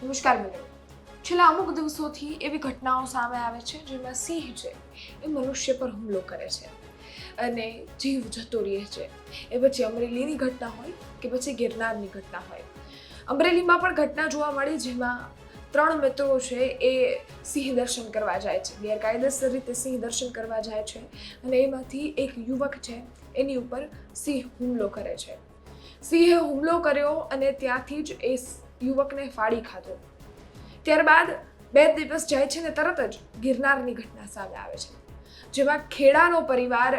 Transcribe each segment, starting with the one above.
નમસ્કાર મિત્રો. છેલ્લા અમુક દિવસોથી એવી ઘટનાઓ સામે આવે છે જેમાં સિંહ છે એ મનુષ્ય પર હુમલો કરે છે અને જીવ જતો રહે છે. એ પછી અમરેલીની ઘટના હોય કે પછી ગિરનારની ઘટના હોય. અમરેલીમાં પણ ઘટના જોવા મળી જેમાં 3 મિત્રો છે એ સિંહ દર્શન કરવા જાય છે, ગેરકાયદેસર રીતે સિંહ દર્શન કરવા જાય છે અને એમાંથી એક યુવક છે એની ઉપર સિંહ હુમલો કરે છે. સિંહે હુમલો કર્યો અને ત્યાંથી જ એ યુવકને ફાડી ખાધો. ત્યારબાદ 2 દિવસ જાય છે ને તરત જ ગિરનારની ઘટના સામે આવે છે જેમાં ખેડાનો પરિવાર,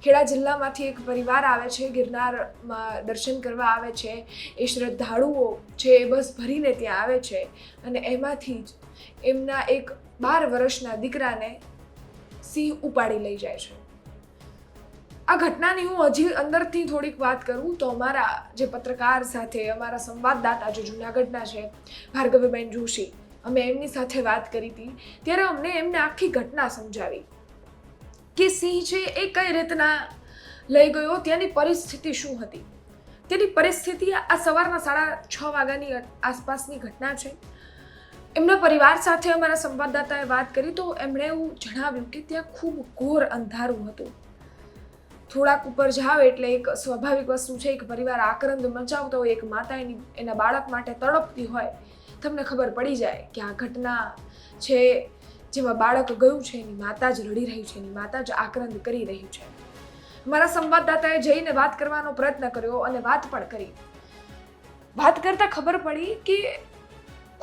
ખેડા જિલ્લામાંથી એક પરિવાર આવે છે, ગિરનારમાં દર્શન કરવા આવે છે. એ શ્રદ્ધાળુઓ છે એ બસ ભરીને ત્યાં આવે છે અને એમાંથી જ એમના એક 12 વર્ષના દીકરાને સિંહ ઉપાડી લઈ જાય છે. આ ઘટનાની હું હજી અંદરથી થોડીક વાત કરું તો અમારા જે પત્રકાર સાથે, અમારા સંવાદદાતા જે જૂનાગઢના છે, ભાર્ગવીબેન જોશી, અમે એમની સાથે વાત કરી હતી ત્યારે અમને એમને આખી ઘટના સમજાવી કે સિંહ છે એ કઈ રીતના લઈ ગયો, ત્યાંની પરિસ્થિતિ શું હતી. તેની પરિસ્થિતિ આ સવારના 6:30 વાગ્યાની આસપાસની ઘટના છે. એમના પરિવાર સાથે અમારા સંવાદદાતાએ વાત કરી તો એમણે એવું જણાવ્યું કે ત્યાં ખૂબ ઘોર અંધારું હતું. થોડાક ઉપર જાવ એટલે એક સ્વાભાવિક વસ્તુ છે, એક પરિવાર આક્રંદ મચાવતો હોય, એક માતા એના બાળક માટે તડપતી હોય, તમને ખબર પડી જાય કે આ ઘટના છે જેમાં બાળક ગયું છે, એની માતા જ રડી રહી છે, એની માતા જ આક્રંદ કરી રહી છે. મારા સંવાદદાતાએ જઈને વાત કરવાનો પ્રયત્ન કર્યો અને વાત પણ કરી. વાત કરતા ખબર પડી કે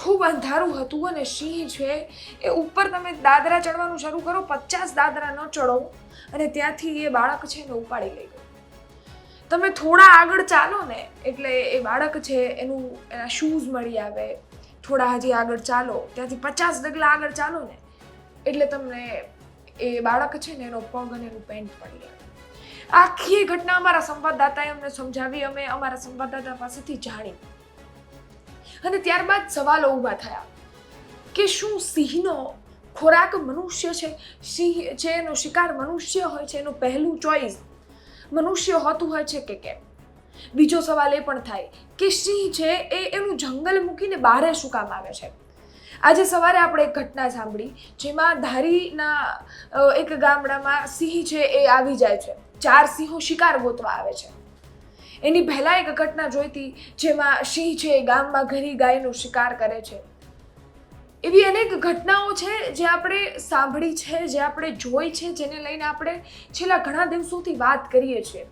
ખૂબ અંધારું હતું અને સિંહ છે એ ઉપર તમે દાદરા ચડવાનું શરૂ કરો, 50 દાદરા ન ચડો અને ત્યાંથી એ બાળક છે એને ઉપાડી લઈ ગયો. તમે થોડા આગળ ચાલો ને એટલે એ બાળક છે એના શૂઝ મળી આવે. થોડા હજી આગળ ચાલો, ત્યાંથી 50 ડગલા આગળ ચાલો ને એટલે તમને એ બાળક છે ને એનો પગ અને એનું પેન્ટ પડી આવે. આખી ઘટના અમારા સંવાદદાતાએ અમને સમજાવી, અમે અમારા સંવાદદાતા પાસેથી જાણી અને ત્યારબાદ સવાલો ઊભા થયા કે શું સિંહનો ખોરાક મનુષ્ય છે? સિંહ છે એનો શિકાર મનુષ્ય હોય છે, એનું પહેલું ચોઈસ મનુષ્ય હોતું હોય છે કે કેમ? બીજો સવાલ એ પણ થાય કે સિંહ છે એ એનું જંગલ મૂકીને બહાર શું કામ આવે છે? આજે સવારે આપણે એક ઘટના સાંભળી જેમાં ધારીના એક ગામડામાં સિંહ છે એ આવી જાય છે, 4 સિંહો શિકાર ગોતવા આવે છે. એની પહેલા એક ઘટના જોઈતી જેમાં સિંહ છે એ ગામમાં ઘરી ગાયનો શિકાર કરે છે. એવી અનેક ઘટનાઓ છે જે આપણે સાંભળી છે, જે આપણે જોઈ છે, જેને લઈને આપણે છેલ્લા ઘણા દિવસોથી વાત કરીએ છીએ.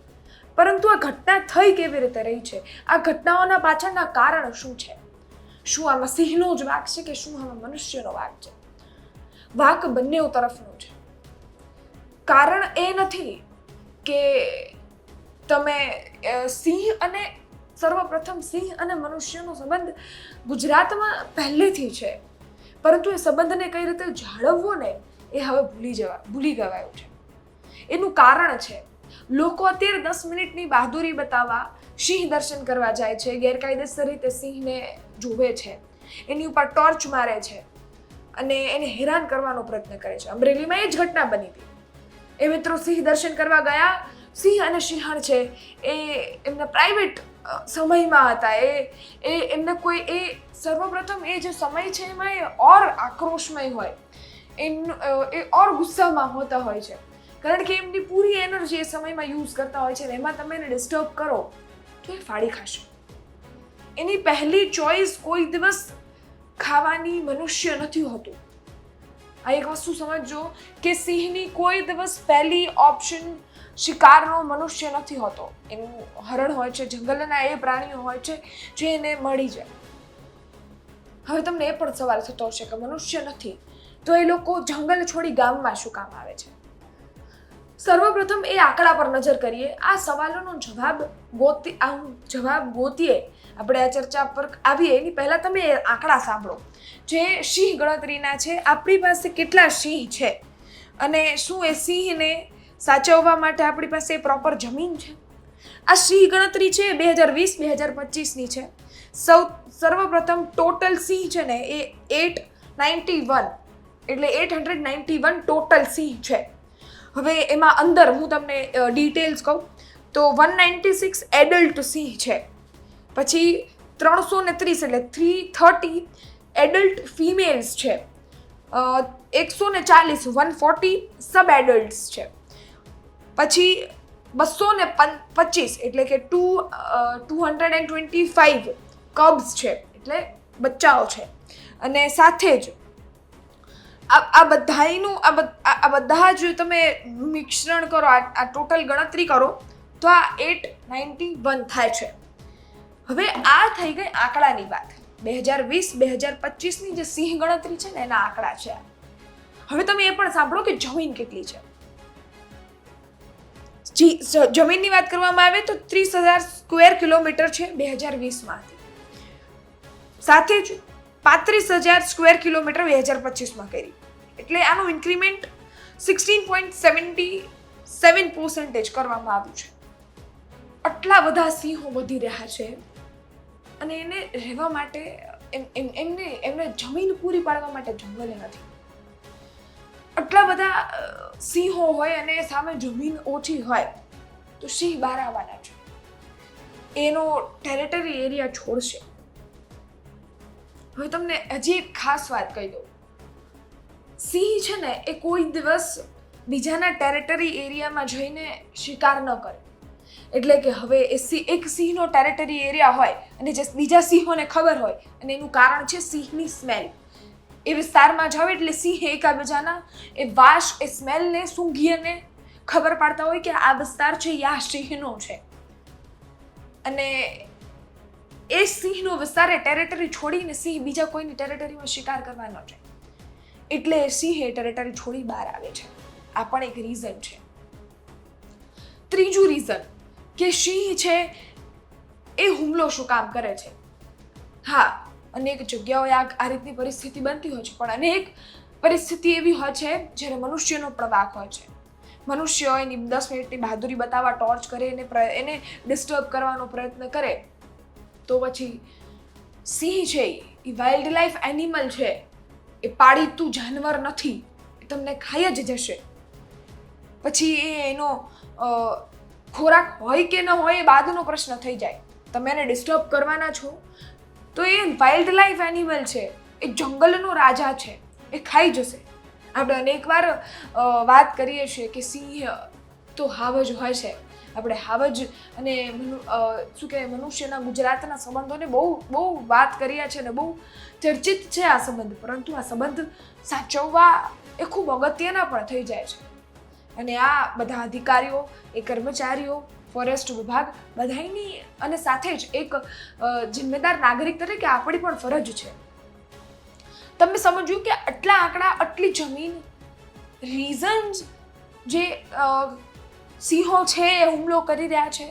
પરંતુ આ ઘટના થઈ કેવી રીતે રહી છે? આ ઘટનાઓના પાછળના કારણ શું છે? શું આમાં સિંહનો જ વાંક છે કે શું આમાં મનુષ્યનો વાંક છે? વાંક બંને તરફનો છે. કારણ એ નથી કે તમે સિંહ અને સર્વપ્રથમ સિંહ અને મનુષ્યનો સંબંધ ગુજરાતમાં પહેલેથી છે, પરંતુ એ સંબંધને કઈ રીતે જાળવવો ને એ હવે ભૂલી ગવાયું છે. એનું કારણ છે લોકો અત્યારે 10 મિનિટની બહાદુરી બતાવવા સિંહ દર્શન કરવા જાય છે, ગેરકાયદેસર રીતે સિંહને જોવે છે, એની ઉપર ટોર્ચ મારે છે અને એને હેરાન કરવાનો પ્રયત્ન કરે છે. અમરેલીમાં એ જ ઘટના બની હતી. એ મિત્રો સિંહ દર્શન કરવા ગયા. સિંહ અને સિંહણ છે એ એમના પ્રાઇવેટ સમયમાં હતા. એમને કોઈ એ સર્વપ્રથમ એ જે સમય છે એમાં એ ઓર આક્રોશમય હોય, એ ઓર ગુસ્સામાં હોતા હોય છે કારણ કે એમની પૂરી એનર્જી એ સમયમાં યુઝ કરતા હોય છે અને એમાં તમે એને ડિસ્ટર્બ કરો તો એ ફાડી ખાશે. એની પહેલી ચોઈસ કોઈ દિવસ ખાવાની મનુષ્ય નથી હોતું. આ એક વસ્તુ સમજજો કે સિંહની કોઈ દિવસ પહેલી ઓપ્શન શિકારનો મનુષ્ય નથી હોતો. એનું હરણ હોય છે, જંગલના એ પ્રાણીઓ હોય છે જે એને મળી જાય. હવે તમને એ પણ સવાલ થતો હશે કે મનુષ્ય નથી તો એ લોકો જંગલ છોડી ગામમાં શું કામ આવે છે? સર્વપ્રથમ એ આંકડા પર નજર કરીએ. આ સવાલોનો જવાબ ગોતીએ, આપણે આ ચર્ચા પર આવીએ એની પહેલા તમે એ આંકડા સાંભળો જે સિંહ ગણતરીના છે. આપણી પાસે કેટલા સિંહ છે અને શું એ સિંહને સાચવવા માટે આપણી પાસે પ્રોપર જમીન છે? આ સિંહ ગણતરી છે 2020-2025ની છે. સર્વપ્રથમ ટોટલ સિંહ છે ને એ 891 એટલે 891 ટોટલ સિંહ છે. હવે એમાં અંદર હું તમને ડિટેલ્સ કહું તો 196 એડલ્ટ સિંહ છે, પછી 330 એટલે 330 એડલ્ટ ફિમેલ્સ છે, 140 સબ એડલ્ટ્સ છે, પછી 225 એટલે કે 225 કબ્સ છે એટલે બચ્ચાઓ છે. અને સાથે જ આ બધા જ તમે મિશ્રણ કરો, આ ટોટલ ગણતરી કરો તો આ 891 થાય છે. હવે આ થઈ ગઈ આંકડાની વાત. 2020-2025ની જે સિંહ ગણતરી છે ને એના આંકડા છે. હવે તમે એ પણ સાંભળો કે જમીન કેટલી છે. જમીનની વાત કરવામાં આવે તો 30,000 સ્ક્વેર કિલોમીટર છે 2020માંથી. સાથે જ 35,000 સ્ક્વેર કિલોમીટર 2025માં કરી. એટલે આનું ઇન્ક્રીમેન્ટ 16.77% કરવામાં આવ્યું છે. આટલા બધા સિંહો વધી રહ્યા છે અને એને રહેવા માટે એમને જમીન પૂરી પાડવા માટે જંગલ નથી. આટલા બધા સિંહો હોય અને સામે જમીન ઓછી હોય તો સિંહ બહાર આવવાના છે, એનો ટેરેટરી એરિયા છોડશે. હવે તમને હજી એક ખાસ વાત કહી દઉં. સિંહ છે ને એ કોઈ દિવસ બીજાના ટેરેટરી એરિયામાં જઈને શિકાર ન કરે. એટલે કે હવે એક સિંહનો ટેરેટરી એરિયા હોય અને જે બીજા સિંહોને ખબર હોય અને એનું કારણ છે સિંહની સ્મેલ. એ વિસ્તારમાં જાવ એટલે સિંહ એકબીજાના એ વાસ એ સ્મેલને સૂંઘીને ખબર પાડતા હોય કે આ વિસ્તાર છે એ આ સિંહનો છે. અને એ સિંહનો વિસ્તાર એ ટેરેટરી છોડીને સિંહ બીજા કોઈની ટેરેટરીમાં શિકાર કરવા ન જાય. એટલે સિંહ એ ટેરેટરી છોડી બહાર આવે છે. આ પણ એક રીઝન છે. ત્રીજું રીઝન કે સિંહ છે એ હુમલો શું કામ કરે છે. હા, અનેક જગ્યાઓએ આ રીતની પરિસ્થિતિ બનતી હોય છે, પણ અનેક પરિસ્થિતિ એવી હોય છે જ્યારે મનુષ્યનો પણ વાંક હોય છે. મનુષ્ય એની 10 મિનિટની બહાદુરી બતાવવા ટોર્ચ કરે એને ડિસ્ટર્બ કરવાનો પ્રયત્ન કરે તો પછી સિંહ છે એ વાઇલ્ડ લાઈફ એનિમલ છે, એ પાળીતું જાનવર નથી, એ તમને ખાઈ જ જશે. પછી એનો ખોરાક હોય કે ન હોય એ બાદનો પ્રશ્ન થઈ જાય. તમે એને ડિસ્ટર્બ કરવાના છો તો એ વાઇલ્ડ લાઈફ એનિમલ છે, એ જંગલનો રાજા છે, એ ખાઈ જશે. આપણે અનેકવાર વાત કરીએ છીએ કે સિંહ તો હાવજ હોય છે. આપણે હાવજ અને શું કહેવાય મનુષ્યના ગુજરાતના સંબંધોને બહુ વાત કર્યા છે અને બહુ ચર્ચિત છે આ સંબંધ. પરંતુ આ સંબંધ સાચવવા એ ખૂબ અગત્યના પણ થઈ જાય છે. અને આ બધા અધિકારીઓ, એ કર્મચારીઓ, ફોરેસ્ટ વિભાગ બધાની અને સાથે જ એક જિમ્મેદાર નાગરિક તરીકે આપણી પણ ફરજ છે. તમે સમજ્યું કે આટલા આંકડા, આટલી જમીન, રીઝન્સ જે સિંહો છે એ હુમલો કરી રહ્યા છે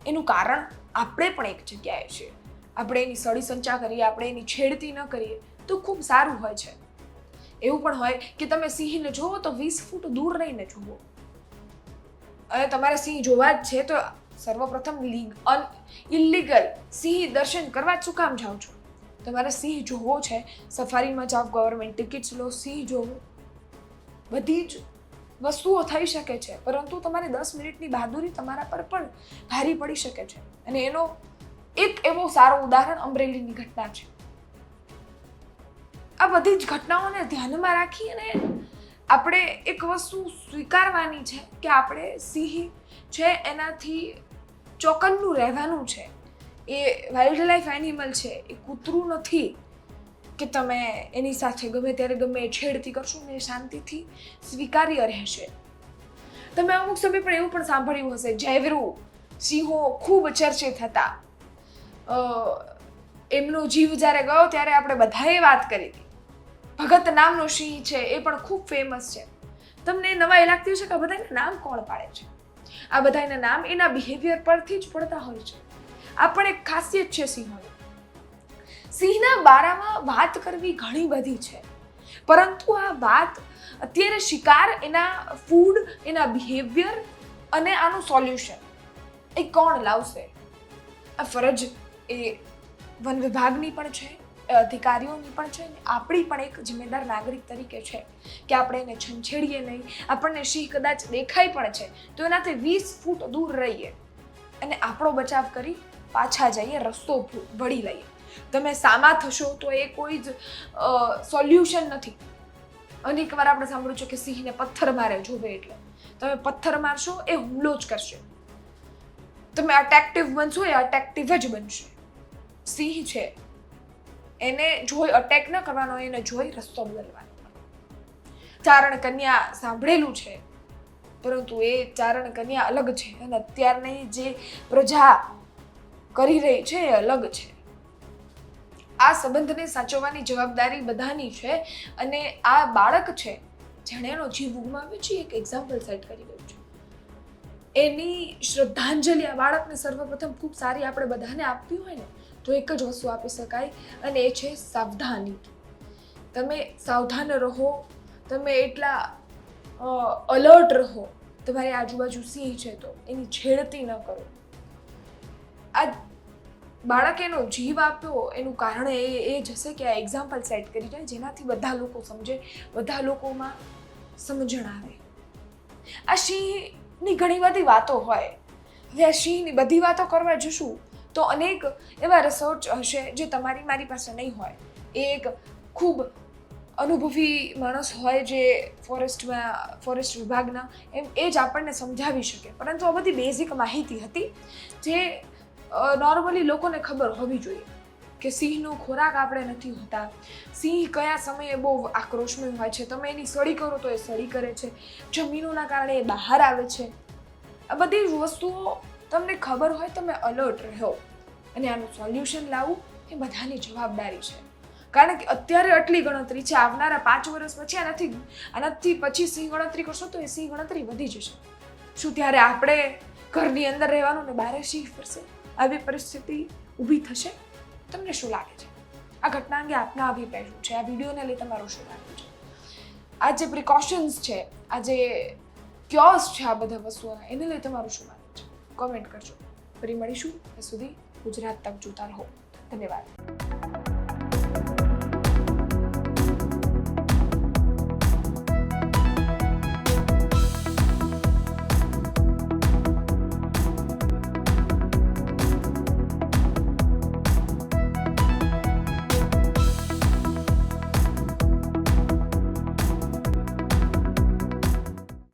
એનું કારણ આપણે પણ એક જગ્યાએ છે. આપણે એની સળી સંચા કરીએ, આપણે એની છેડતી ન કરીએ તો ખૂબ સારું હોય છે. એવું પણ હોય કે તમે સિંહને જોવો તો 20 ફૂટ દૂર રહીને જુઓ. અને તમારે સિંહ જોવા જ છે તો સર્વપ્રથમ ઇલીગલ સિંહ દર્શન કરવા જ શું કામ જાઓ છો? તમારે સિંહ જોવો છે, સફારીમાં જાઓ, ગવર્મેન્ટ ટિકિટ્સ લો, સિંહ જોવો, બધી જ વસ્તુઓ થઈ શકે છે. પરંતુ તમારી 10 મિનિટની બહાદુરી તમારા પર પણ ભારી પડી શકે છે. અને એનો એક એવો સારો ઉદાહરણ અમરેલીની ઘટના છે. આ બધી જ ઘટનાઓને ધ્યાનમાં રાખી અને આપણે એક વસ્તુ સ્વીકારવાની છે કે આપણે સિંહ છે એનાથી ચોકન્નું રહેવાનું છે. એ વાઇલ્ડ લાઈફ એનિમલ છે, એ કૂતરું નથી કે તમે એની સાથે ગમે ત્યારે ગમે છેડતી કરશો ને શાંતિથી સ્વીકાર્ય રહેશે. તમે અમુક સમય પણ એવું પણ સાંભળ્યું હશે, જયવીરુ સિંહો ખૂબ ચર્ચિત હતા. એમનો જીવ જ્યારે ગયો ત્યારે આપણે બધાએ વાત કરી હતી. ભગત નામનો સિંહ છે એ પણ ખૂબ ફેમસ છે. તમને નવાઈ લાગતી હશે કે આ બધાના નામ કોણ પાડે છે? આ બધાના નામ એના બિહેવિયર પરથી જ પડતા હોય છે. આ પણ એક ખાસિયત છે સિંહોની. સિંહના બારામાં વાત કરવી ઘણી બધી છે, પરંતુ આ વાત અત્યારે શિકાર, એના ફૂડ, એના બિહેવિયર અને આનું સોલ્યુશન એ કોણ લાવશે? આ ફરજ એ વન વિભાગની પણ છે, અધિકારીઓની પણ છે, ને આપણી પણ એક જિમ્મેદાર નાગરિક તરીકે છે કે આપણે એને છંછેડીએ નહીં. આપણને સિંહ કદાચ દેખાય પણ છે તો એનાથી 20 ફૂટ દૂર રહીએ અને આપણો બચાવ કરી પાછા જઈએ, રસ્તો વળી લઈએ. તમે સામા થશો તો એ કોઈ જ સોલ્યુશન નથી. અનેક વાર આપણે સાંભળ્યું છે કે સિંહને પથ્થર મારે જોવે એટલે તમે પથ્થર મારશો એ હુમલો જ કરશે. તમે અટ્રેક્ટિવ બનશો એ અટ્રેક્ટિવ જ બનશે. સિંહ છે એને જોઈ અટેક ન કરવાનો, એને જોઈ રસ્તો બદલવાનો. ચારણ કન્યા સાંભળેલું છે, પરંતુ એ ચારણ કન્યા અલગ છે અને અત્યારની જે પ્રજા કરી રહી છે એ અલગ છે. આ સંબંધને સાચવવાની જવાબદારી બધાની છે અને આ બાળક છે જેણે એનો જીવ ગુમાવ્યો છે એક એક્ઝામ્પલ સેટ કરી ગયું છે. એની શ્રદ્ધાંજલિ આ બાળકને સર્વપ્રથમ ખૂબ સારી આપણે બધાને આપવી હોય ને તો એક જ વસ્તુ આપી શકાય અને એ છે સાવધાની. તમે સાવધાન રહો, તમે એટલા અલર્ટ રહો. તમારી આજુબાજુ સિંહ છે તો એની છેડતી ન કરો. આ બાળકે એનો જીવ આપ્યો એનું કારણ એ જ હશે કે આ એક્ઝામ્પલ સેટ કરી જાય જેનાથી બધા લોકો સમજે, બધા લોકોમાં સમજણ આવે. આ સિંહની ઘણી બધી વાતો હોય. હવે આ સિંહની બધી વાતો કરવા જશું તો અનેક એવા રિસર્ચ હશે જે તમારી મારી પાસે નહીં હોય. એક ખૂબ અનુભવી માણસ હોય જે ફોરેસ્ટ વિભાગના એ જ આપણને સમજાવી શકે. પરંતુ આ બધી બેઝિક માહિતી હતી જે નોર્મલી લોકોને ખબર હોવી જોઈએ કે સિંહનો ખોરાક આપણે નથી હોતા, સિંહ કયા સમયે બહુ આક્રોશમય હોય છે, તમે એની સળી કરો તો એ સળી કરે છે, જમીનોના કારણે એ બહાર આવે છે. આ બધી વસ્તુઓ તમને ખબર હોય, તમે અલર્ટ રહો અને આનું સોલ્યુશન લાવવું એ બધાની જવાબદારી છે. કારણ કે અત્યારે આટલી ગણતરી છે, આવનારા 5 વર્ષ પછી આનાથી પછી સિંહ ગણતરી કરશો તો એ સિંહ ગણતરી વધી જશે. શું ત્યારે આપણે ઘરની અંદર રહેવાનું ને બહાર સિંહ ફરશે? આવી પરિસ્થિતિ ઊભી થશે? તમને શું લાગે છે? આ ઘટના અંગે આપના અભિપ્રાય શું છે? આ વિડીયોને લઈ તમારું શું માનવું છે? આ જે પ્રિકોશન્સ છે, આ જે ક્યોર્સ છે આ બધા વસ્તુઓના, એને લઈ તમારું શું માનવું છે? કોમેન્ટ કરજો. ફરી મળીશું. ત્યાં સુધી ગુજરાત તક જોતા રહો. ધન્યવાદ.